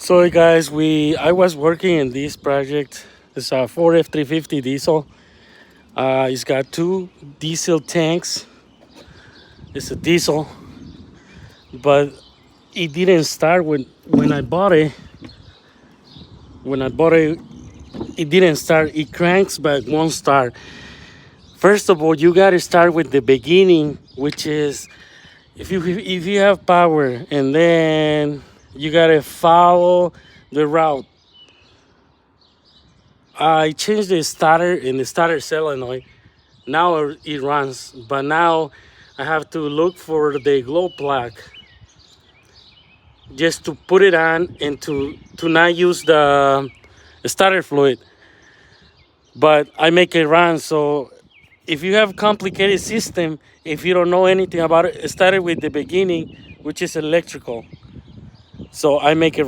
So guys, I was working in this project. It's a Ford F350 diesel. It's got two diesel tanks. It's a diesel, but it didn't start when I bought it. When I bought it, it didn't start. It cranks but won't start. First of all, you gotta start with the beginning, which is if you have power, and then you gotta follow the route. I changed the starter in the starter solenoid. Now it runs, but now I have to look for the glow plug just to put it on and to not use the starter fluid. But I make it run. So if you have complicated system, if you don't know anything about it, start it with the beginning, which is electrical. So I make it